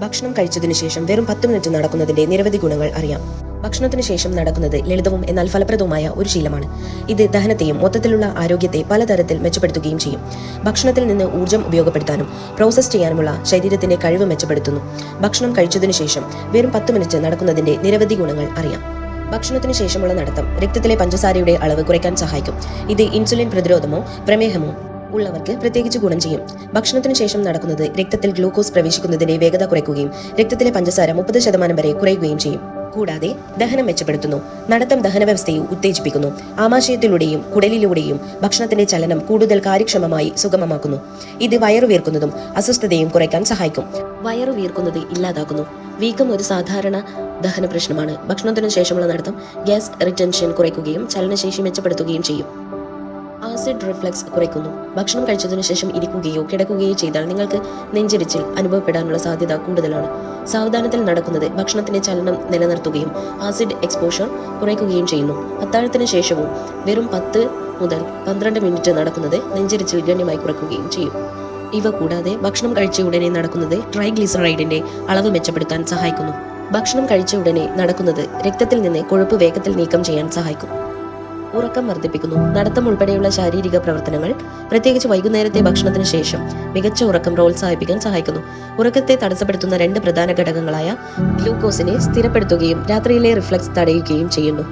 ഭക്ഷണം കഴിച്ചതിനു ശേഷം വെറും 10 മിനിറ്റ് നടക്കുന്നതിന്റെ നിരവധി ഗുണങ്ങൾ അറിയാം. ഭക്ഷണത്തിന് ശേഷം നടക്കുന്നത് ലളിതവും എന്നാൽ ഫലപ്രദവുമായ ഒരു ശീലമാണ്. ഇത് ദഹനത്തെയും മൊത്തത്തിലുള്ള ആരോഗ്യത്തെ പലതരത്തിൽ മെച്ചപ്പെടുത്തുകയും ചെയ്യും. ഭക്ഷണത്തിൽ നിന്ന് ഊർജ്ജം ഉപയോഗപ്പെടുത്താനും പ്രോസസ് ചെയ്യാനുമുള്ള ശരീരത്തിന്റെ കഴിവ് മെച്ചപ്പെടുത്തുന്നു. ഭക്ഷണം കഴിച്ചതിനു ശേഷം വെറും 10 മിനിറ്റ് നടക്കുന്നതിന്റെ നിരവധി ഗുണങ്ങൾ അറിയാം. ഭക്ഷണത്തിന് ശേഷമുള്ള നടത്തം രക്തത്തിലെ പഞ്ചസാരയുടെ അളവ് കുറയ്ക്കാൻ സഹായിക്കും. ഇത് ഇൻസുലിൻ പ്രതിരോധമോ പ്രമേഹമോ ഉള്ളവർക്ക് പ്രത്യേകിച്ച് ഗുണം ചെയ്യും. ഭക്ഷണത്തിന് ശേഷം നടക്കുന്നത് രക്തത്തിൽ ഗ്ലൂക്കോസ് പ്രവേശിക്കുന്നതിന്റെ വേഗത കുറയ്ക്കുകയും രക്തത്തിലെ പഞ്ചസാര 30% വരെ കുറയുകയും ചെയ്യും. കൂടാതെ ദഹനം മെച്ചപ്പെടുത്തുന്നു. നടത്തം ദഹനവ്യവസ്ഥയെ ഉത്തേജിപ്പിക്കുന്നു. ആമാശയത്തിലൂടെയും കുടലിലൂടെയും ഭക്ഷണത്തിന്റെ ചലനം കൂടുതൽ കാര്യക്ഷമമായി സുഗമമാക്കുന്നു. ഇത് വയറു വീർക്കുന്നതും അസ്വസ്ഥതയും കുറയ്ക്കാൻ സഹായിക്കും. വയറു വീർക്കുന്നത് ഇല്ലാതാക്കുന്നു. വീക്കം ഒരു സാധാരണ ദഹന പ്രശ്നമാണ്. ഭക്ഷണത്തിന് ശേഷമുള്ള നടത്തം ഗ്യാസ് റിറ്റൻഷൻ കുറയ്ക്കുകയും ചലനശേഷി മെച്ചപ്പെടുത്തുകയും ചെയ്യും. ആസിഡ് റിഫ്ലക്സ് കുറയ്ക്കുന്നു. ഭക്ഷണം കഴിച്ചതിനു ശേഷം ഇരിക്കുകയോ കിടക്കുകയോ ചെയ്താൽ നിങ്ങൾക്ക് നെഞ്ചരിച്ചിൽ അനുഭവപ്പെടാനുള്ള സാധ്യത കൂടുതലാണ്. സാവധാനത്തിൽ നടക്കുന്നത് ഭക്ഷണത്തിന്റെ ചലനം നിലനിർത്തുകയും ആസിഡ് എക്സ്പോഷർ കുറയ്ക്കുകയും ചെയ്യുന്നു. അത്താഴത്തിന് ശേഷവും വെറും 10 മുതൽ 12 മിനിറ്റ് നടക്കുന്നത് നെഞ്ചരിച്ചിൽ ഗണ്യമായി കുറയ്ക്കുകയും ചെയ്യും. ഇവ കൂടാതെ ഭക്ഷണം കഴിച്ച ഉടനെ നടക്കുന്നത് ട്രൈഗ്ലിസറൈഡിന്റെ അളവ് മെച്ചപ്പെടുത്താൻ സഹായിക്കുന്നു. ഭക്ഷണം കഴിച്ച ഉടനെ നടക്കുന്നത് രക്തത്തിൽ നിന്ന് കൊഴുപ്പ് വേഗത്തിൽ നീക്കം ചെയ്യാൻ സഹായിക്കും. ഉറക്കം വർദ്ധിപ്പിക്കുന്നു. നടത്തം ഉൾപ്പെടെയുള്ള ശാരീരിക പ്രവർത്തനങ്ങൾ പ്രത്യേകിച്ച് വൈകുന്നേരത്തെ ഭക്ഷണത്തിന് ശേഷം മികച്ച ഉറക്കം പ്രോത്സാഹിപ്പിക്കാൻ സഹായിക്കുന്നു. ഉറക്കത്തെ തടസ്സപ്പെടുത്തുന്ന 2 പ്രധാന ഘടകങ്ങളായ ഗ്ലൂക്കോസിനെ സ്ഥിരപ്പെടുത്തുകയും രാത്രിയിലെ റിഫ്ലക്സ് തടയുകയും ചെയ്യുന്നു.